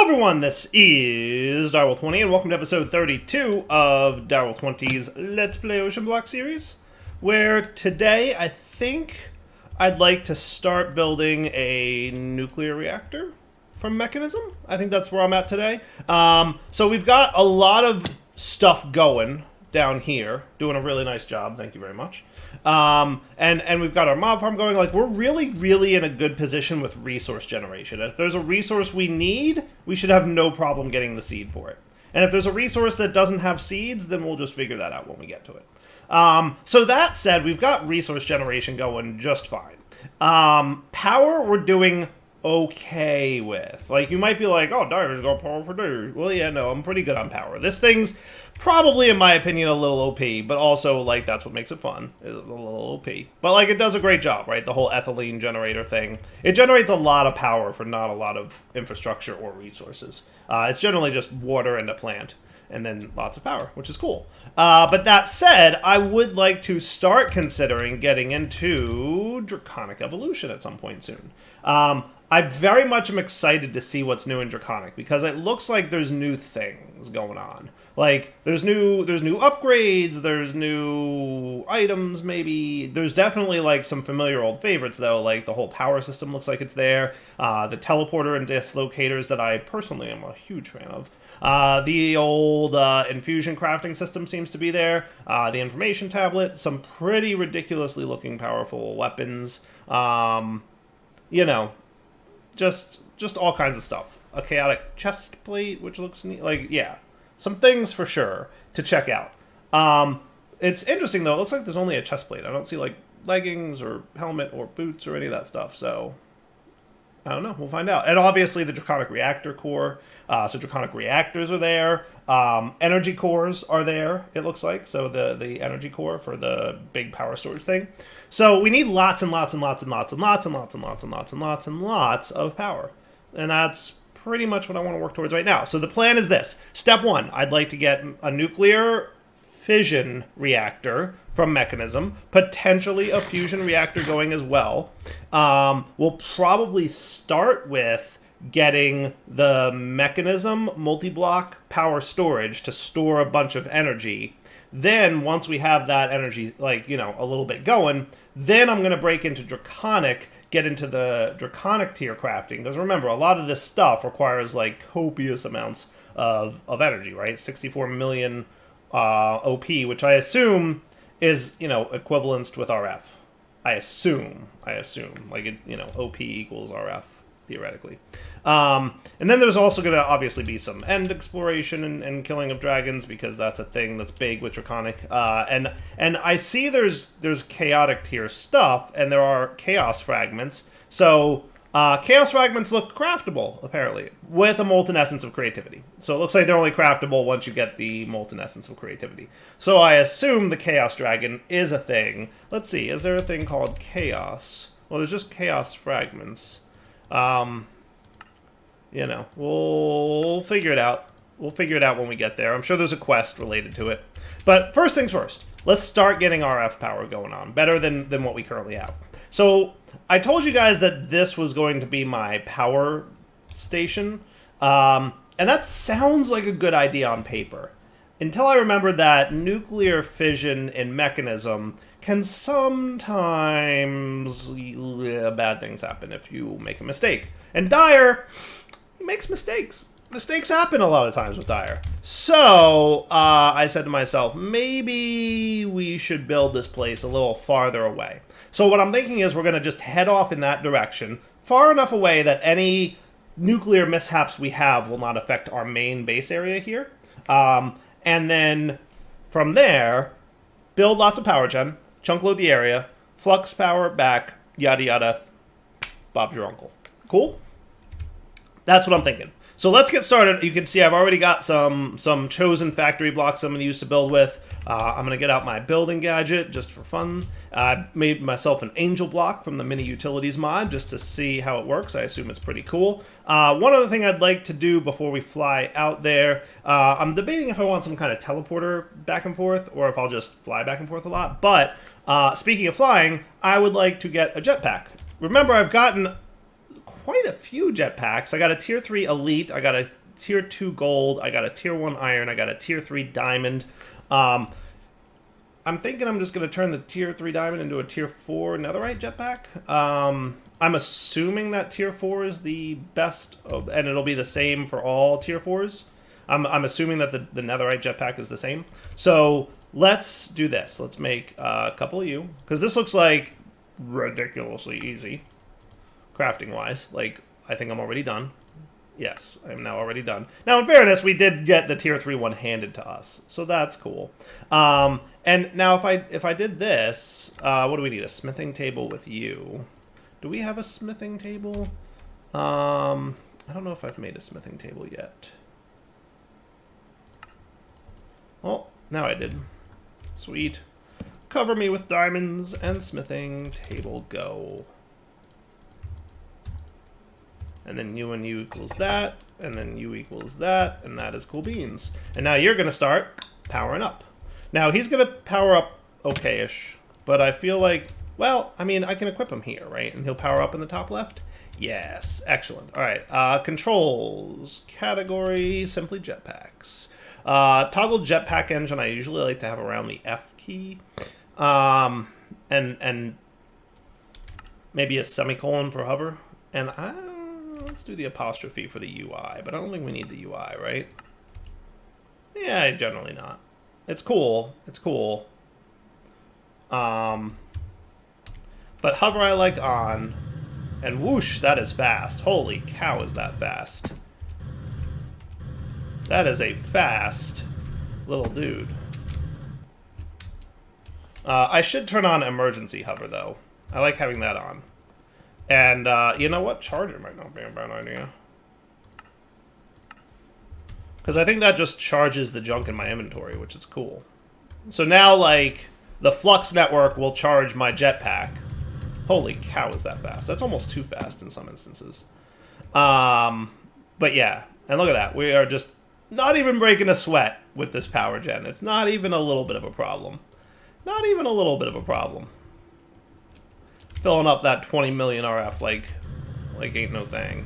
Everyone, this is Darwell20, and welcome to episode 32 of Darwell20's Let's Play OceanBlock series, where today I think I'd like to start building a nuclear reactor from Mekanism. I think that's where I'm at today. So we've got a lot of stuff going down here, doing a really nice job, thank you very much. And we've got our mob farm going. Like, we're really in a good position with resource generation. If there's a resource we need, we should have no problem getting the seed for it. And if there's a resource that doesn't have seeds, then we'll just figure that out when we get to it. So that said, we've got resource generation going just fine. Power, we're doing okay with. Like, you might be like, oh, Dyer's got power for days. Well, yeah, no, I'm pretty good on power. This thing's probably, in my opinion, a little OP, but also, like, that's what makes it fun. It's a little OP. But, like, it does a great job, right? The whole ethylene generator thing. It generates a lot of power for not a lot of infrastructure or resources. It's generally just water and a plant, and then lots of power, which is cool. But that said, I would like to start considering getting into Draconic Evolution at some point soon. I very much am excited to see what's new in Draconic, because it looks like there's new things going on. Like, there's new upgrades, there's new items, maybe. There's definitely, like, some familiar old favorites, though. Like, the whole power system looks like it's there. The teleporter and dislocators that I personally am a huge fan of. The old infusion crafting system seems to be there. The information tablet, some pretty ridiculously looking powerful weapons. You know, just all kinds of stuff. A chaotic chest plate, which looks neat. Like, yeah. Some things for sure to check out. It's interesting, though. It looks like there's only a chest plate. I don't see, like, leggings or helmet or boots or any of that stuff. So, I don't know. We'll find out. And obviously the Draconic Reactor core. So Draconic Reactors are there. Energy cores are there, it looks like. So the energy core for the big power storage thing. So we need lots and lots and lots and lots and lots and lots and lots and lots and lots and lots of power. And that's pretty much what I want to work towards right now. So the plan is this. Step one, I'd like to get a nuclear fission reactor from Mekanism, potentially a fusion reactor going as well. We'll probably start with getting the Mekanism multi-block power storage to store a bunch of energy. Then, once we have that energy, like, you know, a little bit going, then I'm going to break into Draconic, get into the Draconic tier crafting. Because remember, a lot of this stuff requires, like, copious amounts of energy, right? 64 million OP, which I assume is, you know, equivalent with RF. I assume. Like, it, you know, OP equals RF, theoretically. And then there's also going to obviously be some end exploration and killing of dragons, because that's a thing that's big with Draconic. And I see there's chaotic tier stuff, and there are chaos fragments. So chaos fragments look craftable, apparently, with a molten essence of creativity. So it looks like they're only craftable once you get the molten essence of creativity. So I assume the chaos dragon is a thing. Let's see, is there a thing called chaos? Well, there's just chaos fragments. You know, we'll figure it out. We'll figure it out when we get there. I'm sure there's a quest related to it. But first things first, let's start getting RF power going on, better than what we currently have. So I told you guys that this was going to be my power station, and that sounds like a good idea on paper, until I remember that nuclear fission in Mekanism can sometimes bad things happen if you make a mistake. And Dyer, he makes mistakes. Mistakes happen a lot of times with Dyer. So I said to myself, maybe we should build this place a little farther away. So what I'm thinking is we're going to just head off in that direction, far enough away that any nuclear mishaps we have will not affect our main base area here. And then from there, build lots of power gen, chunk load the area, flux power back, yada yada, Bob's your uncle. Cool? That's what I'm thinking. So let's get started. You can see I've already got some chosen factory blocks I'm going to use to build with. I'm going to get out my building gadget just for fun. I made myself an angel block from the mini utilities mod just to see how it works. I assume it's pretty cool. One other thing I'd like to do before we fly out there, I'm debating if I want some kind of teleporter back and forth or if I'll just fly back and forth a lot. But speaking of flying, I would like to get a jetpack. Remember, I've gotten quite a few jetpacks. I got a tier 3 elite, I got a tier 2 gold, I got a tier 1 iron, I got a tier 3 diamond. I'm thinking I'm just going to turn the tier 3 diamond into a tier 4 netherite jetpack. I'm assuming that tier 4 is the best, and it'll be the same for all tier 4s. I'm assuming that the netherite jetpack is the same. So let's do this. Let's make a couple of you, because this looks like ridiculously easy, crafting-wise. Like, I think I'm already done. Yes, I'm now already done. Now, in fairness, we did get the tier 3 one handed to us, so that's cool. And now if I did this, what do we need? A smithing table with you. Do we have a smithing table? I don't know if I've made a smithing table yet. Oh, now I did. Sweet. Cover me with diamonds and smithing table go. And then you and you equals that, and then you equals that, and that is cool beans. And now you're going to start powering up. Now, he's going to power up okay-ish, but I feel like, well, I mean, I can equip him here, right? And he'll power up in the top left? Yes, excellent. All right, controls, category, simply jetpacks. Toggle jetpack engine, I usually like to have around the F key. And maybe a semicolon for hover. And let's do the apostrophe for the UI, but I don't think we need the UI, right? Yeah, generally not. It's cool. It's cool. But hover I like on. And whoosh, that is fast. Holy cow, is that fast. That is a fast little dude. I should turn on emergency hover, though. I like having that on. And, you know what? Charger might not be a bad idea. Because I think that just charges the junk in my inventory, which is cool. So now, like, the Flux network will charge my jetpack. Holy cow, is that fast. That's almost too fast in some instances. But yeah, and look at that. We are just not even breaking a sweat with this power gen. It's not even a little bit of a problem. Not even a little bit of a problem. Filling up that 20 million RF like ain't no thing.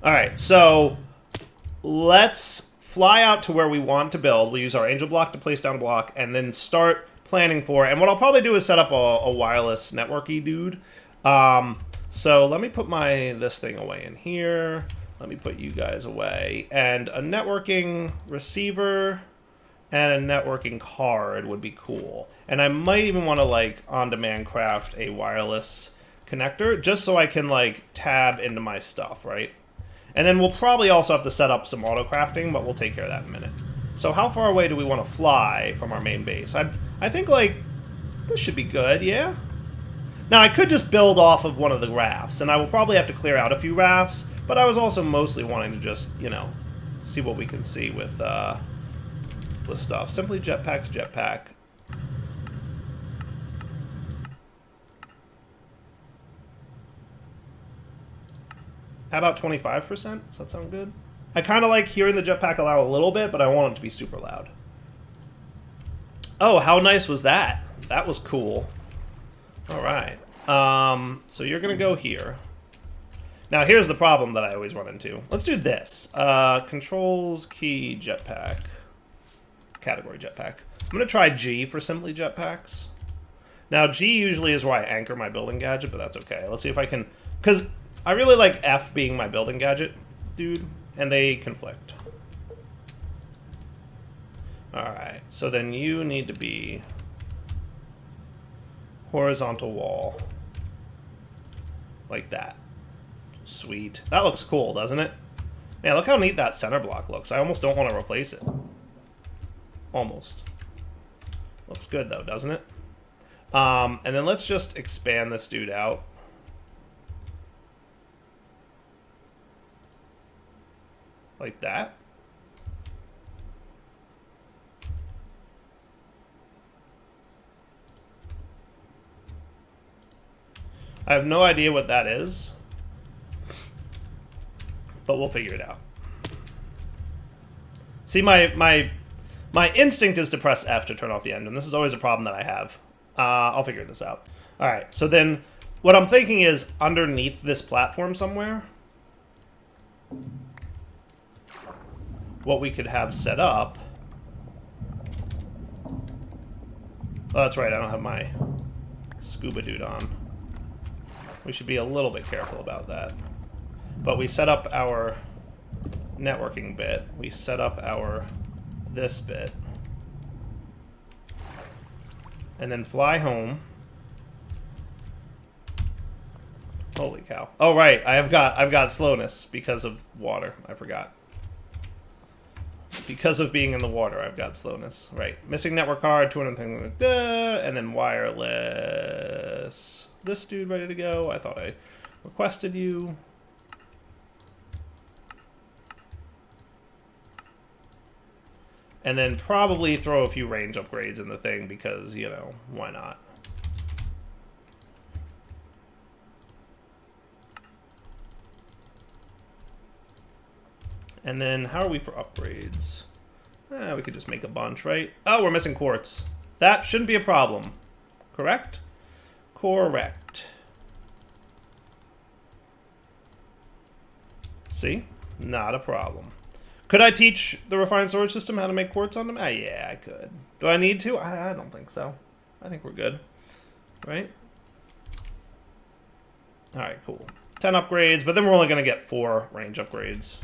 Alright, so let's fly out to where we want to build. We'll use our angel block to place down a block, and then start planning for, and what I'll probably do is set up a wireless networky dude. So let me put this thing away in here. Let me put you guys away. And a networking receiver and a networking card would be cool. And I might even want to, like, on-demand craft a wireless connector, just so I can, like, tab into my stuff, right? And then we'll probably also have to set up some auto-crafting, but we'll take care of that in a minute. So how far away do we want to fly from our main base? I think, like, this should be good, yeah? Now, I could just build off of one of the rafts, and I will probably have to clear out a few rafts, but I was also mostly wanting to just, you know, see what we can see with stuff. Simply jetpacks, jetpack. How about 25%? Does that sound good? I kind of like hearing the jetpack allow a little bit, but I want it to be super loud. Oh, how nice was that? That was cool. All right. So you're going to go here. Now, here's the problem that I always run into. Let's do this. Controls, key, jetpack. Category jetpack. I'm going to try G for simply jetpacks. Now, G usually is where I anchor my building gadget, but that's okay. Let's see if I can... Because I really like F being my building gadget, dude, and they conflict. Alright, so then you need to be horizontal wall. Like that. Sweet. That looks cool, doesn't it? Man, look how neat that center block looks. I almost don't want to replace it. Almost. Looks good, though, doesn't it? And then let's just expand this dude out. Like that. I have no idea what that is, but we'll figure it out. See, my instinct is to press F to turn off the engine. This is always a problem that I have. I'll figure this out. All right, so then what I'm thinking is underneath this platform somewhere, what we could have set up. Oh, that's right, I don't have my scuba dude on. We should be a little bit careful about that. But we set up our networking bit. We set up our this bit. And then fly home. Holy cow. Oh right, I've got slowness because of water. I forgot. Because of being in the water, I've got slowness. Right. Missing network card, 200 things, and then wireless. This dude ready to go. I thought I requested you. And then probably throw a few range upgrades in the thing because, you know, why not? And then how are we for upgrades? We could just make a bunch, right? Oh, we're missing quartz. That shouldn't be a problem. Correct? Correct. See? Not a problem. Could I teach the refined storage system how to make quartz on them? Yeah, I could. Do I need to? I don't think so. I think we're good. Right? Alright, cool. 10 upgrades, but then we're only going to get 4 range upgrades.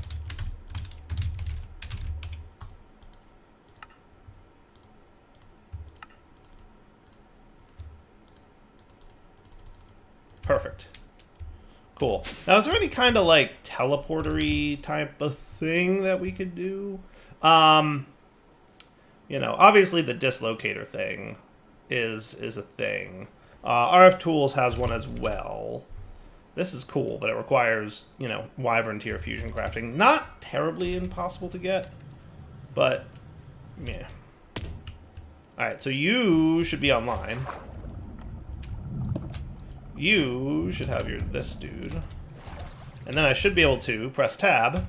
Perfect. Cool. Now, is there any kind of, like, teleporter-y type of thing that we could do? You know, obviously the dislocator thing is a thing. RF Tools has one as well. This is cool, but it requires, you know, Wyvern tier fusion crafting. Not terribly impossible to get, but, yeah. Alright, so you should be online. You should have your this dude. And then I should be able to press tab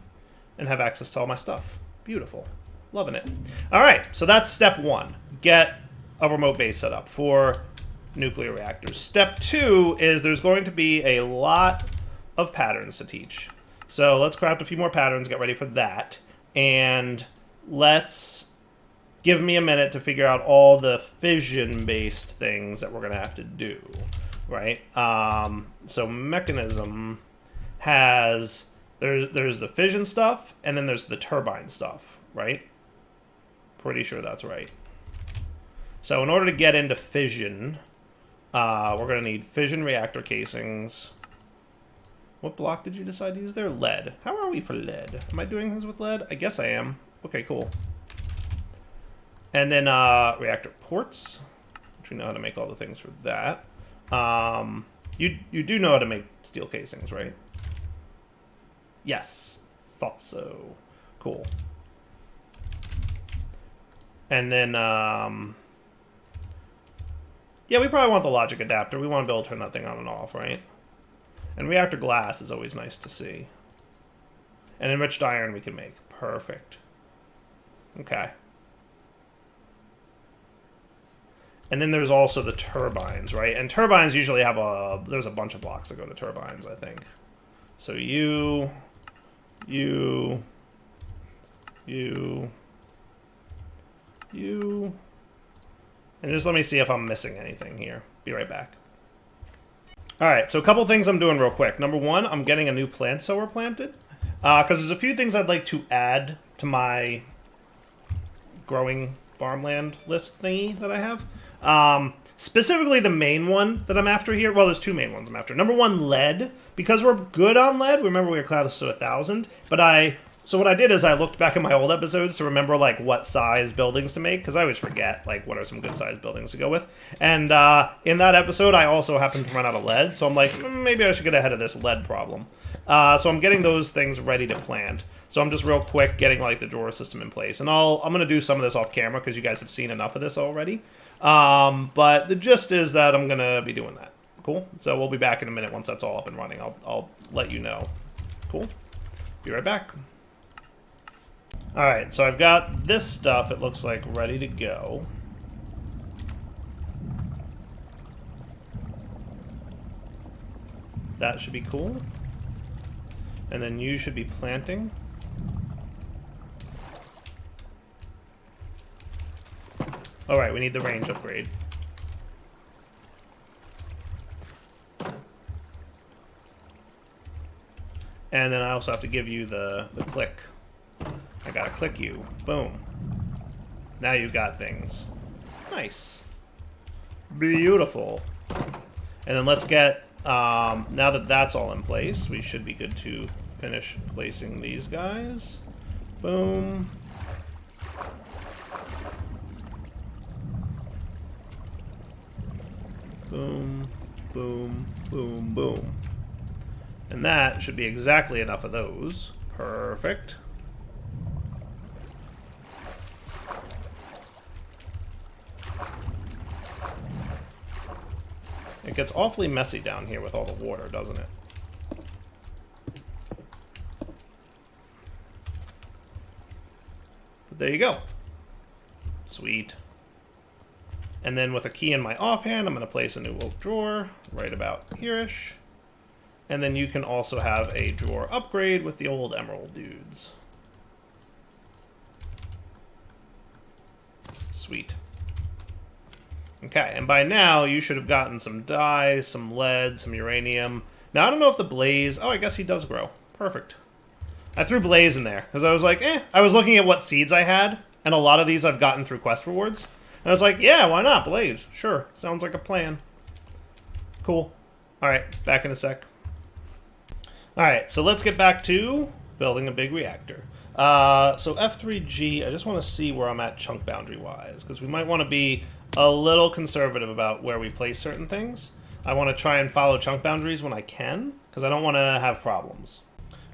and have access to all my stuff. Beautiful. Loving it. Alright, so that's step 1. Get a remote base set up for nuclear reactors. Step 2 is there's going to be a lot of patterns to teach. So let's craft a few more patterns, get ready for that. And let's give me a minute to figure out all the fission-based things that we're going to have to do. Right? So Mekanism has... There's the fission stuff, and then there's the turbine stuff, right? Pretty sure that's right. So in order to get into fission, we're going to need fission reactor casings. What block did you decide to use there? Lead. How are we for lead? Am I doing things with lead? I guess I am. Okay, cool. And then reactor ports, which we know how to make all the things for that. You do know how to make steel casings, right? Yes. Thought so. Cool. And then, yeah, we probably want the logic adapter. We want to be able to turn that thing on and off, right? And reactor glass is always nice to see. And enriched iron we can make. Perfect. Okay. And then there's also the turbines, right? And turbines usually have there's a bunch of blocks that go to turbines, I think. So you. And just let me see if I'm missing anything here. Be right back. Alright, so a couple things I'm doing real quick. Number 1, I'm getting a new plant sower planted. Because there's a few things I'd like to add to my growing farmland list thingy that I have. Specifically the main one that I'm after here. Well, there's 2 main ones I'm after. Number 1, lead. Because we're good on lead. Remember, we were close to 1,000. So what I did is I looked back at my old episodes to remember, like, what size buildings to make. Because I always forget, like, what are some good size buildings to go with. And in that episode, I also happened to run out of lead. So I'm like, maybe I should get ahead of this lead problem. So I'm getting those things ready to plant. So I'm just real quick getting, like, the drawer system in place. And I'm going to do some of this off camera because you guys have seen enough of this already. But the gist is that I'm going to be doing that. Cool? So we'll be back in a minute once that's all up and running. I'll let you know. Cool? Be right back. Alright, so I've got this stuff, it looks like, ready to go. That should be cool. And then you should be planting. Alright, we need the range upgrade. And then I also have to give you the click. I gotta click you. Boom. Now you got things. Nice. Beautiful. And then let's get, now that that's all in place, we should be good to finish placing these guys. Boom. Boom, boom, boom, boom. And that should be exactly enough of those. Perfect. It gets awfully messy down here with all the water, doesn't it? But there you go. Sweet. And then with a key in my offhand, I'm going to place a new oak drawer right about here-ish. And then you can also have a drawer upgrade with the old emerald dudes. Sweet. Okay, and by now you should have gotten some dye, some lead, some uranium. Now I don't know if the blaze... Oh, I guess he does grow. Perfect. I threw blaze in there because I was like, I was looking at what seeds I had, and a lot of these I've gotten through quest rewards. And I was like, yeah, why not? Blaze. Sure. Sounds like a plan. Cool. Alright, back in a sec. Alright, so let's get back to building a big reactor. So F3G, I just want to see where I'm at chunk boundary-wise, because we might want to be a little conservative about where we place certain things. I want to try and follow chunk boundaries when I can, because I don't want to have problems.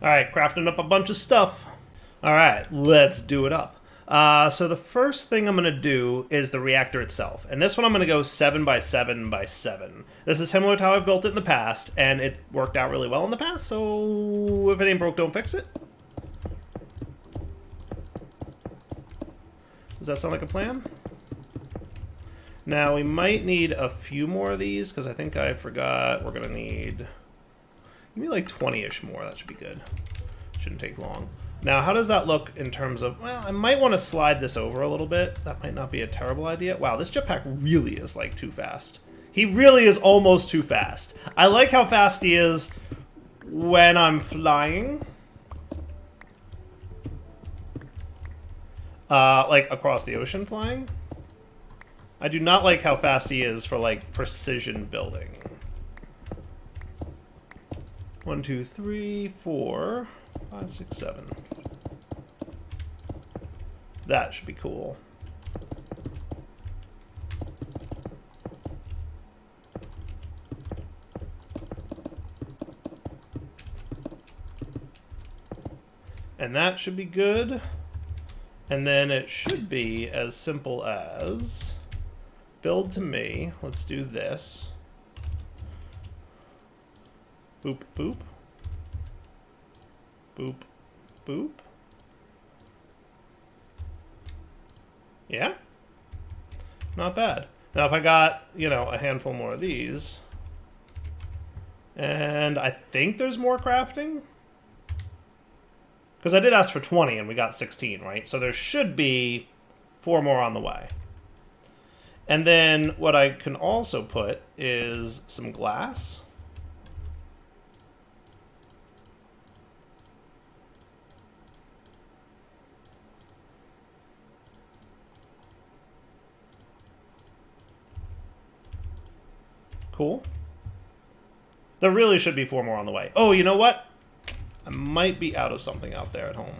Alright, crafting up a bunch of stuff. Alright, let's do it up. So the first thing I'm going to do is the reactor itself. And this one I'm going to go 7 by 7 by 7. This is similar to how I've built it in the past, and it worked out really well in the past, so if it ain't broke, don't fix it. Does that sound like a plan? Now, we might need a few more of these, because I think I forgot we're going to need maybe like 20-ish more. That should be good. Shouldn't take long. Now, how does that look in terms of... Well, I might want to slide this over a little bit. That might not be a terrible idea. Wow, this jetpack really is, like, too fast. He really is almost too fast. I like how fast he is when I'm flying. Like, across the ocean flying. I do not like how fast he is for, like, precision building. 1, 2, 3, 4... 5, 6, 7. That should be cool. And that should be good. And then it should be as simple as build to me. Let's do this. Boop, boop. Boop, boop. Yeah? Not bad. Now if I got, you know, a handful more of these, and I think there's more crafting? Because I did ask for 20 and we got 16, right? So there should be 4 more on the way. And then what I can also put is some glass. Cool. There really should be 4 more on the way. Oh, you know what? I might be out of something out there at home.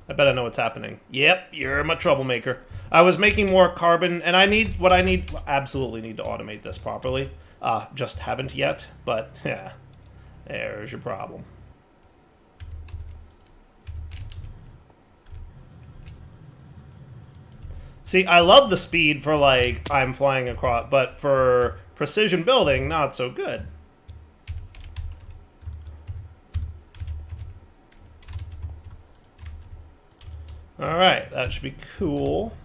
I bet I know what's happening. Yep, you're my troublemaker. I was making more carbon, and I need what I need. Absolutely need to automate this properly. Just haven't yet, but yeah, there's your problem. See, I love the speed for, like, I'm flying across, but for precision building, not so good. Alright, that should be cool.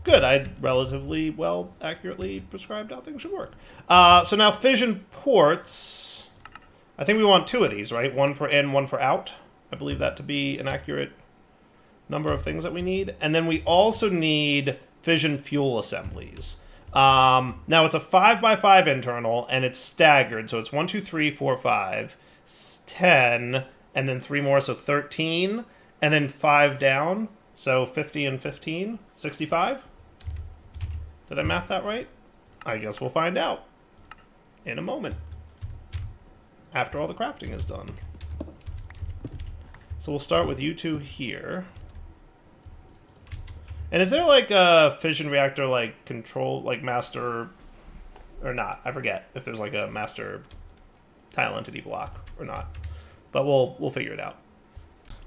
Good. good. I relatively well, accurately prescribed how things should work. So now fission ports. I think we want 2 of these, right? 1 for in, 1 for out. I believe that to be an accurate number of things that we need. And then we also need fission fuel assemblies. Now it's a 5x5 internal, and it's staggered. So it's 1, 2, 3, 4, 5, 10, and then 3 more, so 13, and then 5 down. So 50 and 15, 65? Did I math that right? I guess we'll find out in a moment, after all the crafting is done. So we'll start with you 2 here. And is there like a fission reactor like control, like master, or not? I forget if there's like a master tile entity block or not. But we'll figure it out.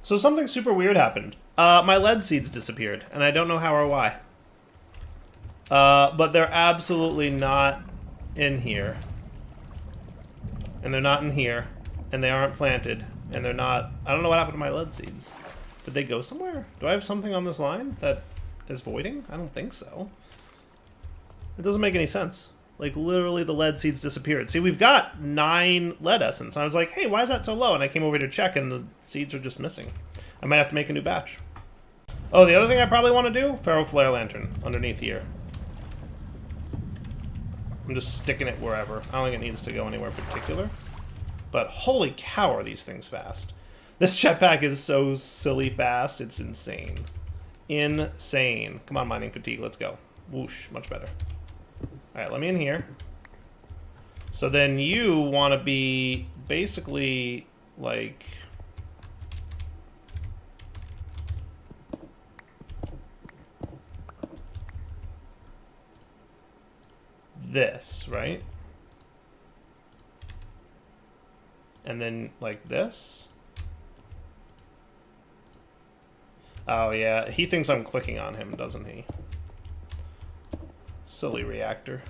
So something super weird happened. My lead seeds disappeared, and I don't know how or why. But they're absolutely not in here. And they're not in here. And they aren't planted. And they're not... I don't know what happened to my lead seeds. Did they go somewhere? Do I have something on this line that is voiding? I don't think so. It doesn't make any sense. Like, literally the lead seeds disappeared. See, we've got 9 lead essence. I was like, hey, why is that so low? And I came over to check, and the seeds are just missing. I might have to make a new batch. Oh, the other thing I probably want to do? Ferro flare lantern underneath here. I'm just sticking it wherever. I don't think it needs to go anywhere particular. But holy cow, are these things fast. This jetpack is so silly fast, it's insane. Insane. Come on, mining fatigue, let's go. Whoosh, much better. Alright, let me in here. So then you want to be basically like... this, right? And then like this. Oh yeah, he thinks I'm clicking on him, doesn't he? Silly reactor.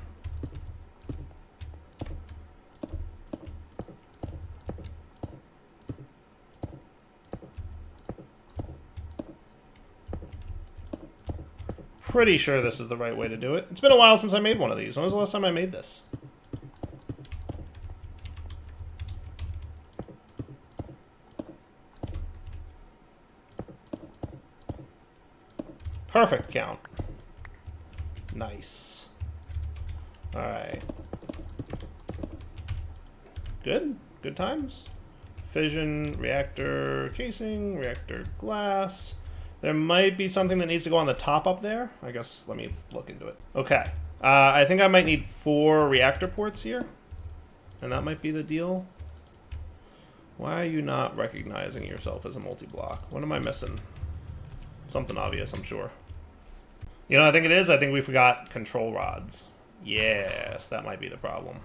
Pretty sure this is the right way to do it. It's been a while since I made one of these. When was the last time I made this? Perfect count. Nice. Alright. Good. Good times. Fission, reactor casing, reactor glass. There might be something that needs to go on the top up there. I guess let me look into it. Okay. I think I might need 4 reactor ports here. And that might be the deal. Why are you not recognizing yourself as a multi-block? What am I missing? Something obvious, I'm sure. You know what I think it is? I think we forgot control rods. Yes, that might be the problem.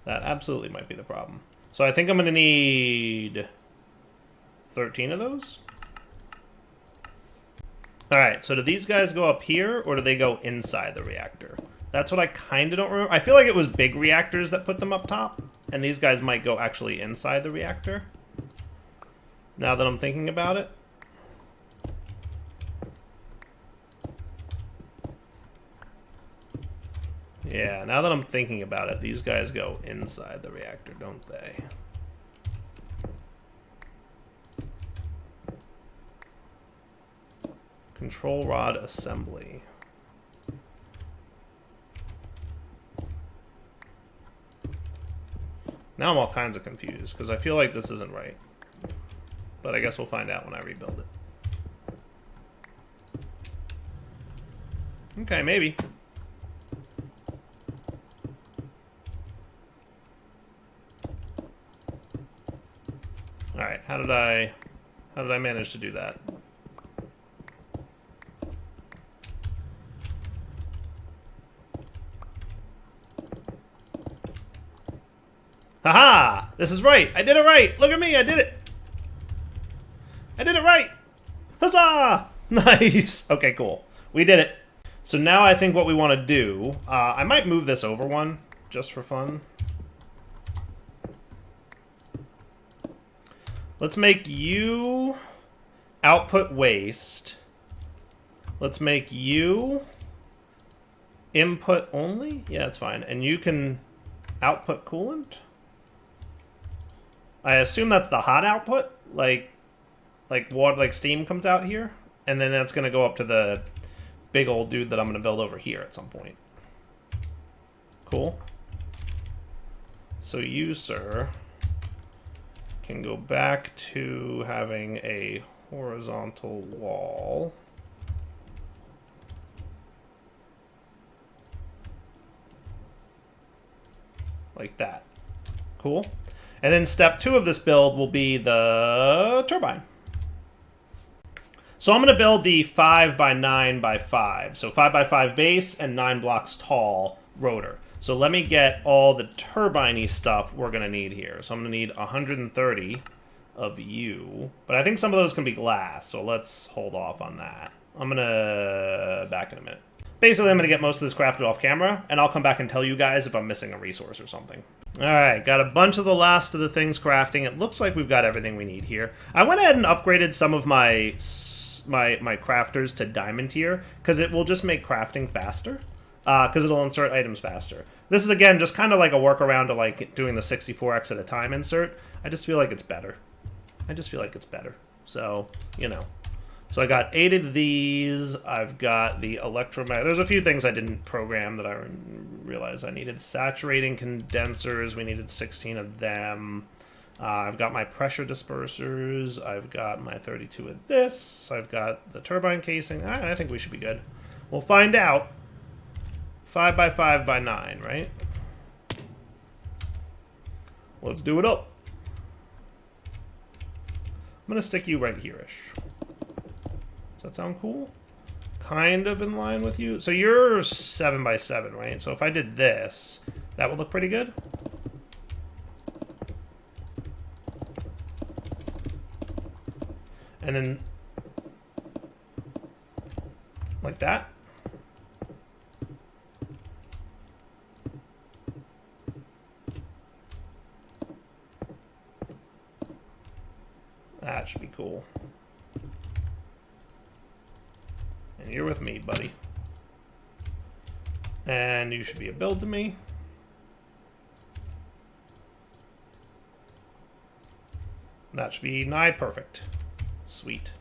That absolutely might be the problem. So I think I'm going to need 13 of those. Alright, so do these guys go up here, or do they go inside the reactor? That's what I kind of don't remember. I feel like it was big reactors that put them up top, and these guys might go actually inside the reactor. Now that I'm thinking about it. Yeah, now that I'm thinking about it, these guys go inside the reactor, don't they? Control rod assembly. Now I'm all kinds of confused, because I feel like this isn't right. But I guess we'll find out when I rebuild it. Okay, maybe. Alright, how did I manage to do that? Haha! This is right! I did it right! Look at me! I did it! I did it right! Huzzah! Nice! Okay, cool. We did it. So now I think what we want to do... I might move this over one, just for fun. Let's make you output waste. Let's make you Input only? Yeah, that's fine. And you can output coolant? I assume that's the hot output? Like water, like steam comes out here? And then that's going to go up to the big old dude that I'm going to build over here at some point. Cool. So you, sir, can go back to having a horizontal wall. Like that. Cool. And then step 2 of this build will be the turbine. So I'm going to build the 5x9x5. So 5x5 base and 9 blocks tall rotor. So let me get all the turbine-y stuff we're going to need here. So I'm going to need 130 of you. But I think some of those can be glass, so let's hold off on that. I'm going to back in a minute. Basically, I'm going to get most of this crafted off camera, and I'll come back and tell you guys if I'm missing a resource or something. Alright, got a bunch of the last of the things crafting. It looks like we've got everything we need here. I went ahead and upgraded some of my crafters to diamond tier, because it will just make crafting faster. Because it'll insert items faster. This is, again, just kind of like a workaround to like doing the 64x at a time insert. I just feel like it's better. So, you know. So I got 8 of these. I've got the electromagnetic. There's a few things I didn't program that I realized I needed. Saturating condensers. We needed 16 of them. I've got my pressure dispersers. I've got my 32 of this. I've got the turbine casing. I think we should be good. We'll find out. 5x5x9, right? Let's do it up. I'm going to stick you right here-ish. Does that sound cool? Kind of in line with you. So you're 7x7, right? So if I did this, that would look pretty good. And then like that. That should be cool. And you're with me, buddy. And you should be a build to me. That should be nigh perfect. Sweet.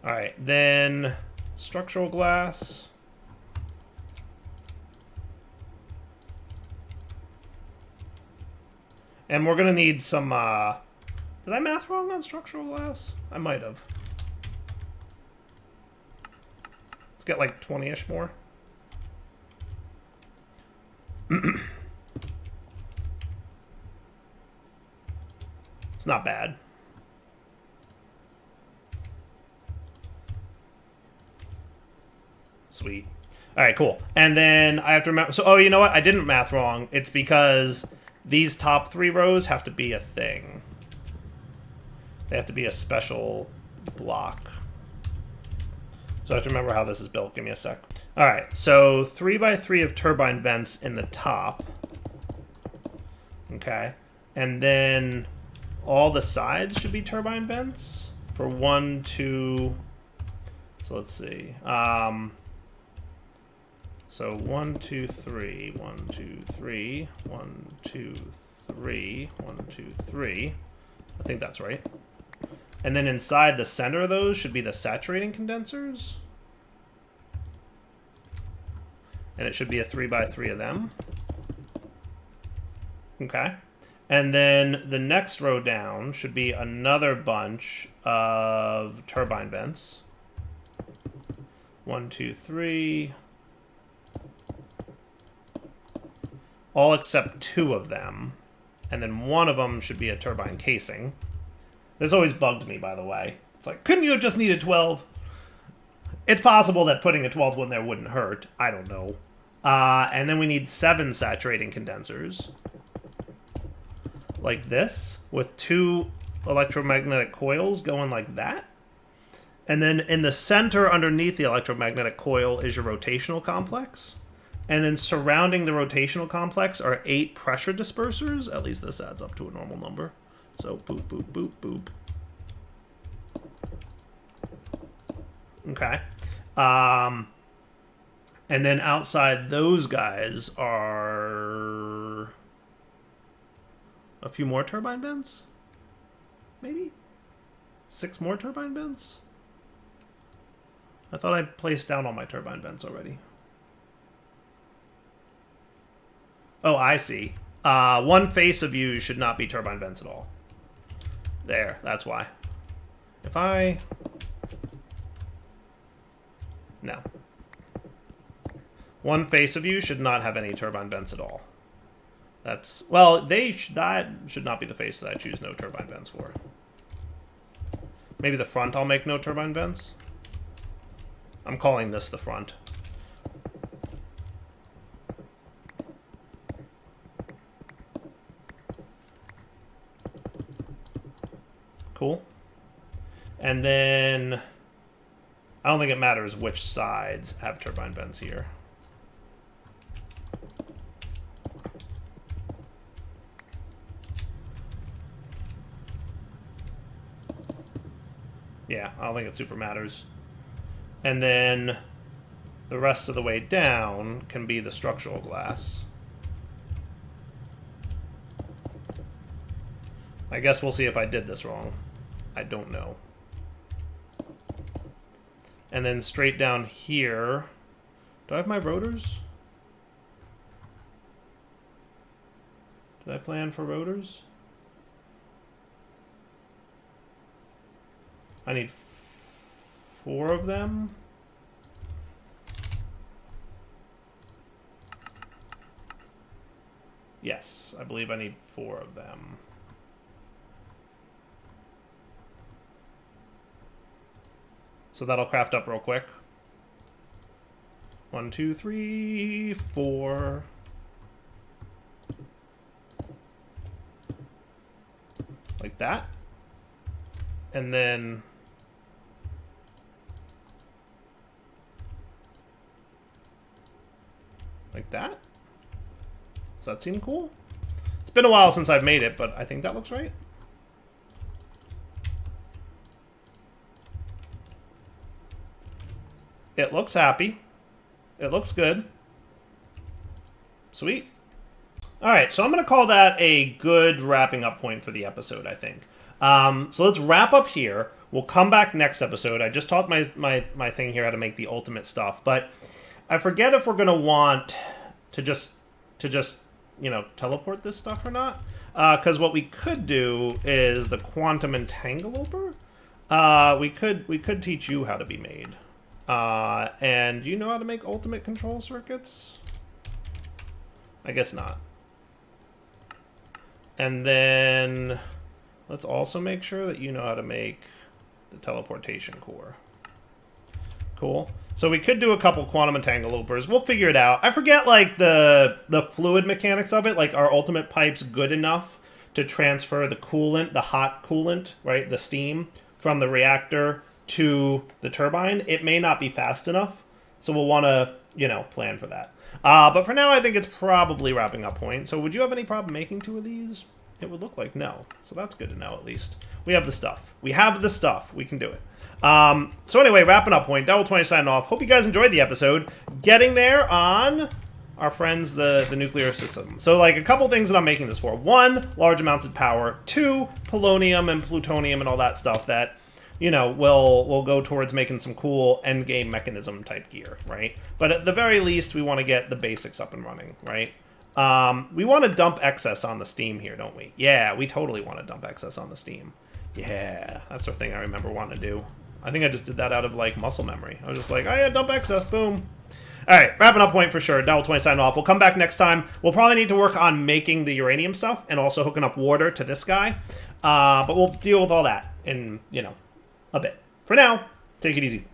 Alright, then structural glass. And we're gonna need some, did I math wrong on structural glass? I might have. Let's get like 20-ish more. It's not bad. Sweet. All right, cool. And then I have to remember. So, oh, you know what? I didn't math wrong. It's because these top 3 rows have to be a thing. They have to be a special block. So I have to remember how this is built. Give me a sec. All right, so 3x3 of turbine vents in the top. Okay. And then all the sides should be turbine vents for 1, 2. So let's see. So 1, 2, 3, 1, 2, 3, 1, 2, 3, 1, 2, 3. I think that's right. And then inside the center of those should be the saturating condensers. And it should be a 3x3 of them. Okay. And then the next row down should be another bunch of turbine vents. 1, 2, 3. All except 2 of them. And then one of them should be a turbine casing. This always bugged me, by the way. It's like, couldn't you have just needed 12? It's possible that putting a 12th one there wouldn't hurt. I don't know. And then we need 7 saturating condensers. Like this, with 2 electromagnetic coils going like that. And then in the center underneath the electromagnetic coil is your rotational complex. And then surrounding the rotational complex are 8 pressure dispersers. At least this adds up to a normal number. So boop, boop, boop, boop. Okay. And then outside those guys are a few more turbine vents? Maybe? 6 more turbine vents? I thought I placed down all my turbine vents already. Oh, I see. One face of you should not be turbine vents at all. There, that's why. If I... No. One face of you should not have any turbine vents at all. That's... Well, that should not be the face that I choose no turbine vents for. Maybe the front I'll make no turbine vents. I'm calling this the front. Cool. And then... I don't think it matters which sides have turbine vents here. Yeah, I don't think it super matters. And then the rest of the way down can be the structural glass. I guess we'll see if I did this wrong. I don't know. And then straight down here... Do I have my rotors? Did I plan for rotors? I need 4 of them. Yes, I believe I need 4 of them. So that'll craft up real quick. 1, 2, 3, 4. Like that. And then... like that? Does that seem cool? It's been a while since I've made it, but I think that looks right. It looks happy. It looks good. Sweet. All right, so I'm going to call that a good wrapping up point for the episode, I think. So let's wrap up here. We'll come back next episode. I just taught my thing here how to make the ultimate stuff, but I forget if we're going to want to just you know, teleport this stuff or not. Because what we could do is the quantum entangloper. We could teach you how to be made. And do you know how to make ultimate control circuits? I guess not. And then let's also make sure that you know how to make the teleportation core. Cool. So we could do a couple quantum entangloopers. We'll figure it out. I forget, like, the fluid mechanics of it. Like, are ultimate pipes good enough to transfer the coolant, the hot coolant, right, the steam, from the reactor to the turbine? It may not be fast enough, so we'll want to, you know, plan for that. But for now, I think it's probably wrapping up point. So would you have any problem making 2 of these? It would look like no. So that's good to know, at least. We have the stuff. We have the stuff. We can do it. So anyway, wrapping up point. Devil 20 signing off. Hope you guys enjoyed the episode. Getting there on our friends, the nuclear system. So, like, a couple things that I'm making this for. 1, large amounts of power. 2, polonium and plutonium and all that stuff that, you know, we'll go towards making some cool endgame mechanism type gear, right? But at the very least, we want to get the basics up and running, right? We want to dump excess on the steam here, don't we? Yeah, we totally want to dump excess on the steam. Yeah, that's our thing I remember wanting to do. I think I just did that out of, like, muscle memory. I was just like, oh yeah, dump excess, boom. All right, wrapping up point for sure. Devil 20 signing off. We'll come back next time. We'll probably need to work on making the uranium stuff and also hooking up water to this guy. But we'll deal with all that in, you know, a bit. For now, take it easy.